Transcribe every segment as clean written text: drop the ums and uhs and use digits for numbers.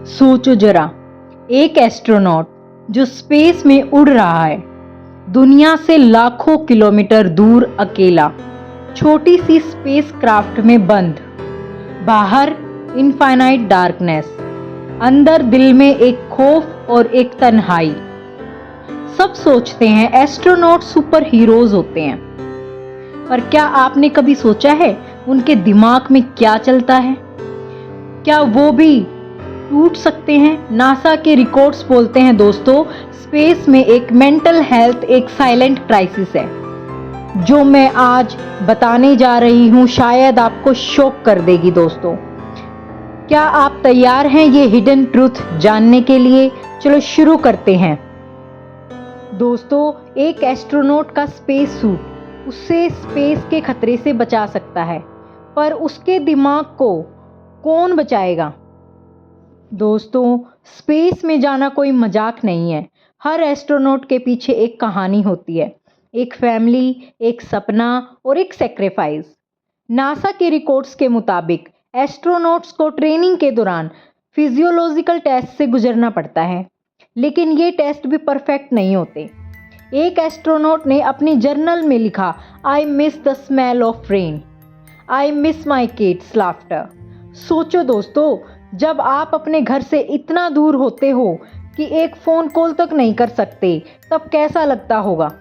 सोचो जरा, एक एस्ट्रोनॉट जो स्पेस में उड़ रहा है, दुनिया से लाखों किलोमीटर दूर अकेला, छोटी सी स्पेस क्राफ्ट में बंद, बाहर इनफाइनाइट डार्कनेस, अंदर दिल में एक खौफ और एक तन्हाई। सब सोचते हैं एस्ट्रोनॉट सुपर हीरोज होते हैं, पर क्या आपने कभी सोचा है उनके दिमाग में क्या चलता है? क्या वो भी टूट सकते हैं? नासा के रिकॉर्ड्स बोलते हैं दोस्तों, स्पेस में एक मेंटल हेल्थ एक साइलेंट क्राइसिस है। जो मैं आज बताने जा रही हूं शायद आपको शॉक कर देगी दोस्तों। क्या आप तैयार हैं ये हिडन ट्रूथ जानने के लिए? चलो शुरू करते हैं। दोस्तों, एक एस्ट्रोनॉट का स्पेस सूट उसे स्पेस के खतरे से बचा सकता है, पर उसके दिमाग को कौन बचाएगा? दोस्तों, स्पेस में जाना कोई मजाक नहीं है। हर एस्ट्रोनॉट के पीछे एक कहानी होती है, एक फैमिली, एक सपना और एक सेक्रीफाइस। नासा के रिकॉर्ड्स के मुताबिक एस्ट्रोनॉट्स को ट्रेनिंग के दौरान फिजियोलॉजिकल टेस्ट से गुजरना पड़ता है, लेकिन ये टेस्ट भी परफेक्ट नहीं होते। एक एस्ट्रोनॉट ने अपनी जर्नल में लिखा, I miss the smell of rain, I miss my kids laughter. सोचो दोस्तों, जब आप अपने घर से इतना दूर होते हो कि एक फ़ोन कॉल तक नहीं कर सकते, तब कैसा लगता होगा?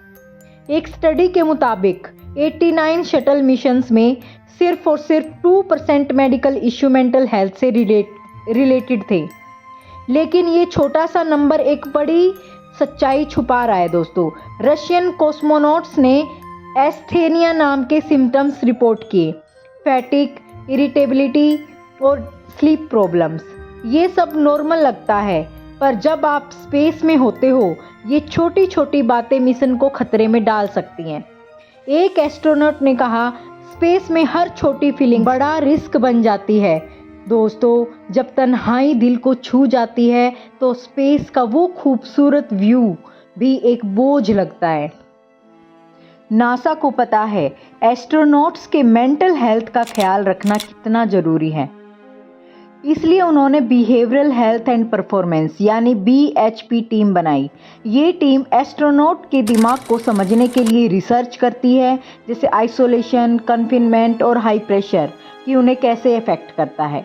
एक स्टडी के मुताबिक 89 शटल मिशंस में सिर्फ और सिर्फ 2% मेडिकल इश्यू मेंटल हेल्थ से रिलेटेड थे। लेकिन ये छोटा सा नंबर एक बड़ी सच्चाई छुपा रहा है दोस्तों। रशियन कॉस्मोनॉट्स ने एस्थेनिया नाम के सिम्टम्स रिपोर्ट किए, फैटिक, इरिटेबिलिटी और स्लीप प्रॉब्लम्स। ये सब नॉर्मल लगता है, पर जब आप स्पेस में होते हो, ये छोटी छोटी बातें मिशन को खतरे में डाल सकती हैं। एक एस्ट्रोनॉट ने कहा, स्पेस में हर छोटी फीलिंग बड़ा रिस्क बन जाती है। दोस्तों, जब तन्हाई दिल को छू जाती है, तो स्पेस का वो खूबसूरत व्यू भी एक बोझ लगता है। नासा को पता है एस्ट्रोनॉट्स के मेंटल हेल्थ का ख्याल रखना कितना जरूरी है, इसलिए उन्होंने बिहेवियरल हेल्थ एंड परफॉर्मेंस यानी BHP टीम बनाई। ये टीम एस्ट्रोनॉट के दिमाग को समझने के लिए रिसर्च करती है, जैसे आइसोलेशन, कन्फिनमेंट और हाई प्रेशर कि उन्हें कैसे इफेक्ट करता है।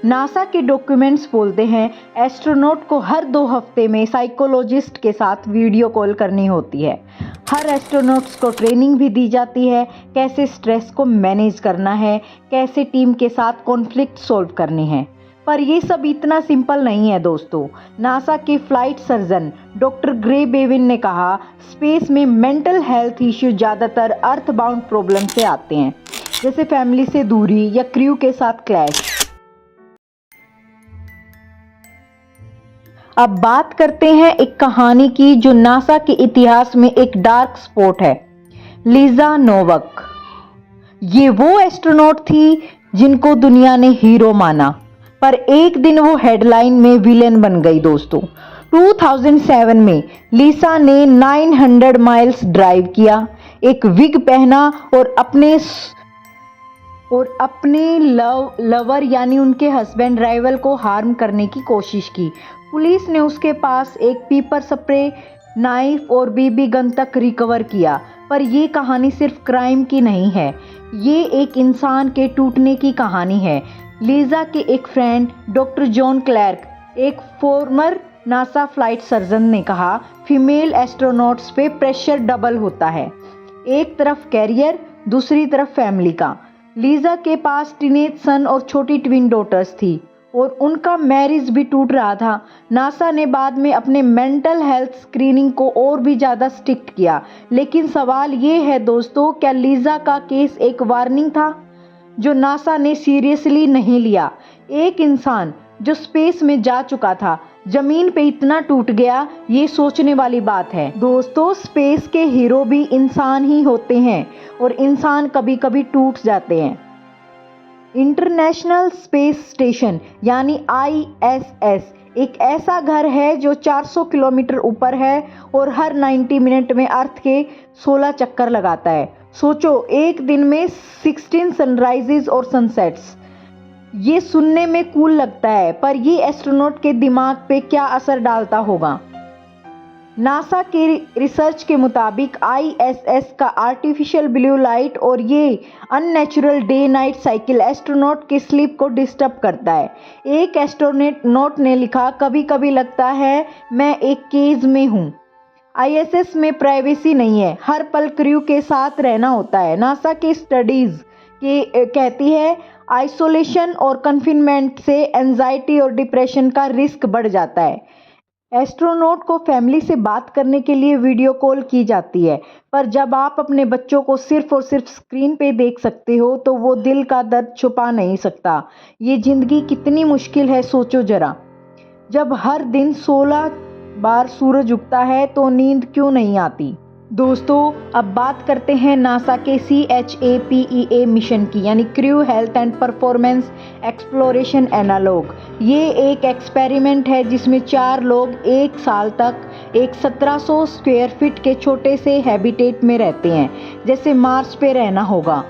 नासा के डॉक्यूमेंट्स बोलते हैं एस्ट्रोनॉट को हर 2 हफ्ते में साइकोलॉजिस्ट के साथ वीडियो कॉल करनी होती है। हर एस्ट्रोनॉट्स को ट्रेनिंग भी दी जाती है, कैसे स्ट्रेस को मैनेज करना है, कैसे टीम के साथ कॉन्फ्लिक्ट सॉल्व करनी है। पर ये सब इतना सिंपल नहीं है दोस्तों। नासा के flight surgeon doctor grey Bevin ने कहा, स्पेस में मेंटल हेल्थ इश्यू ज़्यादातर अर्थ बाउंड प्रॉब्लम से आते हैं, जैसे फैमिली से दूरी या क्रू के साथ क्लैश। अब बात करते हैं एक कहानी की जो नासा के इतिहास में एक डार्क स्पॉट है, लीजा नोवक। ये वो एस्ट्रोनॉट थी जिनको दुनिया ने हीरो माना, पर एक दिन वो हेडलाइन में विलेन बन गई दोस्तों। 2007 में लीसा ने 900 माइल्स ड्राइव किया, एक विग पहना और अपने लवर यानी उनके हस्बैंड राइवल को हार्म करने की कोशिश की। पुलिस ने उसके पास एक पेपर स्प्रे, नाइफ और BB गन तक रिकवर किया। पर ये कहानी सिर्फ क्राइम की नहीं है, ये एक इंसान के टूटने की कहानी है। लीजा के एक फ्रेंड डॉक्टर जॉन क्लैर्क, एक फॉर्मर नासा फ्लाइट सर्जन ने कहा, फीमेल एस्ट्रोनॉट्स पे प्रेशर डबल होता है, एक तरफ कैरियर, दूसरी तरफ फैमिली का। लीजा के पास टीनेज सन और छोटी ट्विन डॉटर्स थी और उनका मैरिज भी टूट रहा था। नासा ने बाद में अपने मेंटल हेल्थ स्क्रीनिंग को और भी ज़्यादा स्ट्रिक्ट किया। लेकिन सवाल ये है दोस्तों, क्या लीजा का केस एक वार्निंग था जो नासा ने सीरियसली नहीं लिया? एक इंसान जो स्पेस में जा चुका था, जमीन पे इतना टूट गया, ये सोचने वाली बात है दोस्तों। स्पेस के हीरो भी इंसान ही होते हैं और इंसान कभी कभी टूट जाते हैं। इंटरनेशनल स्पेस स्टेशन यानी ISS एक ऐसा घर है जो 400 किलोमीटर ऊपर है और हर 90 मिनट में अर्थ के 16 चक्कर लगाता है। सोचो, एक दिन में 16 सनराइजेस और सनसेट्स। ये सुनने में कूल लगता है, पर ये एस्ट्रोनॉट के दिमाग पे क्या असर डालता होगा। नासा के रिसर्च के मुताबिक ISS का आर्टिफिशियल ब्लू लाइट और ये unnatural day night cycle astronaut के स्लीप को डिस्टर्ब करता है। एक एस्ट्रोनॉट ने लिखा, कभी कभी लगता है मैं एक केज में हूँ। ISS में प्राइवेसी नहीं है, हर पल क्रू के साथ रहना होता है। नासा की स्टडीज कहती है आइसोलेशन और कन्फिनमेंट से एंजाइटी और डिप्रेशन का रिस्क बढ़ जाता है। एस्ट्रोनॉट को फैमिली से बात करने के लिए वीडियो कॉल की जाती है, पर जब आप अपने बच्चों को सिर्फ और सिर्फ स्क्रीन पे देख सकते हो तो वो दिल का दर्द छुपा नहीं सकता। ये जिंदगी कितनी मुश्किल है, सोचो जरा। जब हर दिन 16 बार सूरज उगता है तो नींद क्यों नहीं आती। दोस्तों, अब बात करते हैं नासा के CHAPEA मिशन की, यानी crew health and performance exploration analog. ये एक एक्सपेरिमेंट है जिसमें 4 लोग 1 साल तक एक 1700 स्क्वायर फीट के छोटे से हैबिटेट में रहते हैं, जैसे मार्स पे रहना होगा।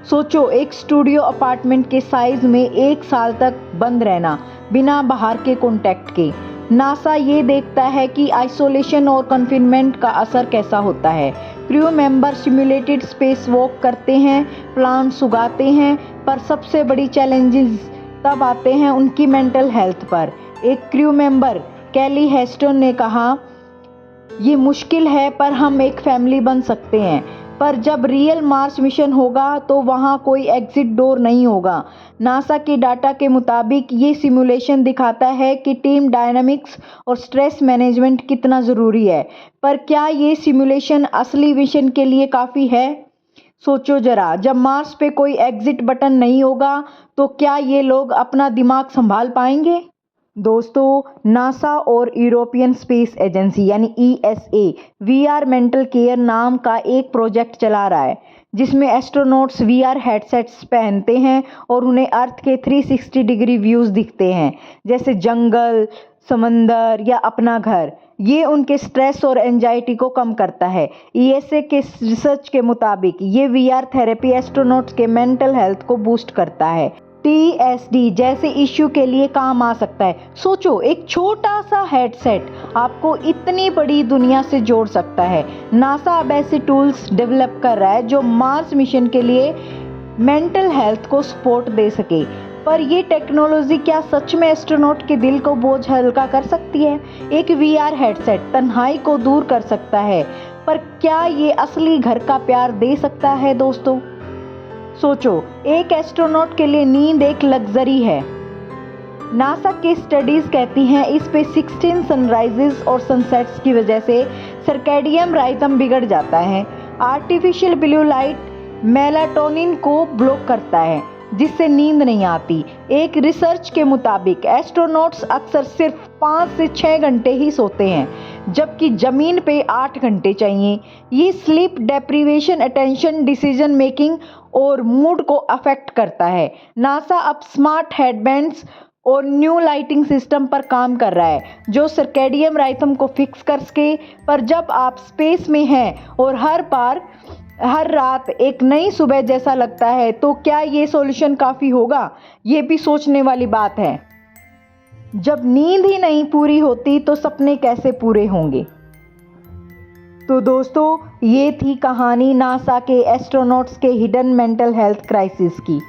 सोचो, एक स्टूडियो अपार्टमेंट के साइज में 1 साल तक बंद रहना, बिना बाहर के कॉन्टैक्ट के। नासा ये देखता है कि आइसोलेशन और कन्फिनमेंट का असर कैसा होता है। Crew member simulated space walk करते हैं, प्लांट्स उगाते हैं, पर सबसे बड़ी चैलेंजेस तब आते हैं उनकी मेंटल हेल्थ पर। एक क्रू मेंबर कैली हेस्टन ने कहा, ये मुश्किल है पर हम एक फैमिली बन सकते हैं, पर जब रियल मार्स मिशन होगा तो वहाँ कोई एग्जिट डोर नहीं होगा। नासा के डाटा के मुताबिक ये सिमुलेशन दिखाता है कि टीम डायनामिक्स और स्ट्रेस मैनेजमेंट कितना ज़रूरी है, पर क्या ये सिमुलेशन असली मिशन के लिए काफ़ी है। सोचो जरा, जब मार्स पे कोई एग्जिट बटन नहीं होगा तो क्या ये लोग अपना दिमाग संभाल पाएंगे। दोस्तों, नासा और यूरोपियन स्पेस एजेंसी यानी ESA VR मेंटल केयर नाम का एक प्रोजेक्ट चला रहा है, जिसमें एस्ट्रोनॉट्स VR हेडसेट्स पहनते हैं और उन्हें अर्थ के 360 डिग्री व्यूज़ दिखते हैं, जैसे जंगल, समंदर या अपना घर। ये उनके स्ट्रेस और एंजाइटी को कम करता है। ESA के रिसर्च के मुताबिक ये VR थेरेपी एस्ट्रोनॉट्स के मेंटल हेल्थ को बूस्ट करता है। TSD जैसे इश्यू के लिए काम आ सकता है। सोचो, एक छोटा सा हेडसेट आपको इतनी बड़ी दुनिया से जोड़ सकता है। नासा अब ऐसे टूल्स डेवलप कर रहा है जो मार्स मिशन के लिए मेंटल हेल्थ को सपोर्ट दे सके। पर ये टेक्नोलॉजी क्या सच में एस्ट्रोनॉट के दिल को बोझ हल्का कर सकती है। एक VR हेडसेट तन्हाई को दूर कर सकता है, पर क्या ये असली घर का प्यार दे सकता है। दोस्तों सोचो, एक एस्ट्रोनॉट के लिए नींद एक लग्जरी है। नासा की स्टडीज कहती हैं इस पे 16 सनराइजेस और सनसेट्स की वजह से सर्कैडियन राइथम बिगड़ जाता है। आर्टिफिशियल ब्लू लाइट मेलाटोनिन को ब्लॉक करता है, जिससे नींद नहीं आती। एक रिसर्च के मुताबिक एस्ट्रोनॉट्स अक्सर सिर्फ 5 से 6 घंटे ही सोते हैं, जबकि ज़मीन पे 8 घंटे चाहिए। ये sleep deprivation attention, decision making और मूड को अफेक्ट करता है। नासा अब स्मार्ट हेडबैंड्स और न्यू लाइटिंग सिस्टम पर काम कर रहा है, जो सर्कैडियन राइथम को फिक्स कर सके। पर जब आप स्पेस में हैं और हर रात एक नई सुबह जैसा लगता है, तो क्या ये सॉल्यूशन काफ़ी होगा। ये भी सोचने वाली बात है। जब नींद ही नहीं पूरी होती तो सपने कैसे पूरे होंगे। तो दोस्तों, ये थी कहानी नासा के एस्ट्रोनॉट्स के हिडन मेंटल हेल्थ क्राइसिस की।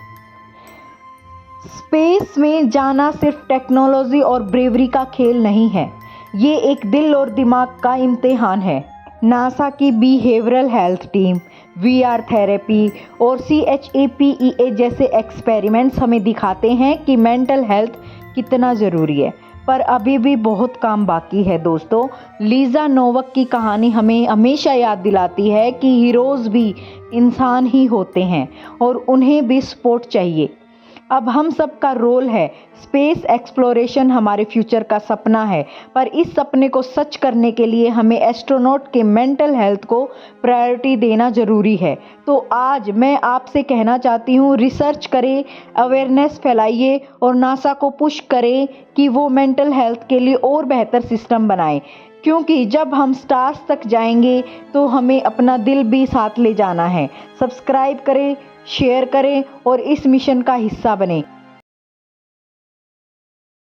स्पेस में जाना सिर्फ टेक्नोलॉजी और ब्रेवरी का खेल नहीं है, ये एक दिल और दिमाग का इम्तिहान है। नासा की behavioural health team, VR therapy और CHAPEA जैसे एक्सपेरिमेंट्स हमें दिखाते हैं कि मेंटल हेल्थ कितना ज़रूरी है, पर अभी भी बहुत काम बाकी है। दोस्तों, लीज़ा नोवक की कहानी हमें हमेशा याद दिलाती है कि हीरोज़ भी इंसान ही होते हैं और उन्हें भी सपोर्ट चाहिए। अब हम सब का रोल है। स्पेस एक्सप्लोरेशन हमारे फ्यूचर का सपना है, पर इस सपने को सच करने के लिए हमें एस्ट्रोनॉट के मेंटल हेल्थ को प्रायोरिटी देना ज़रूरी है। तो आज मैं आपसे कहना चाहती हूँ, रिसर्च करें, अवेयरनेस फैलाइए और नासा को पुश करें कि वो मेंटल हेल्थ के लिए और बेहतर सिस्टम बनाए, क्योंकि जब हम स्टार्स तक जाएंगे तो हमें अपना दिल भी साथ ले जाना है। सब्सक्राइब करें, शेयर करें और इस मिशन का हिस्सा बने।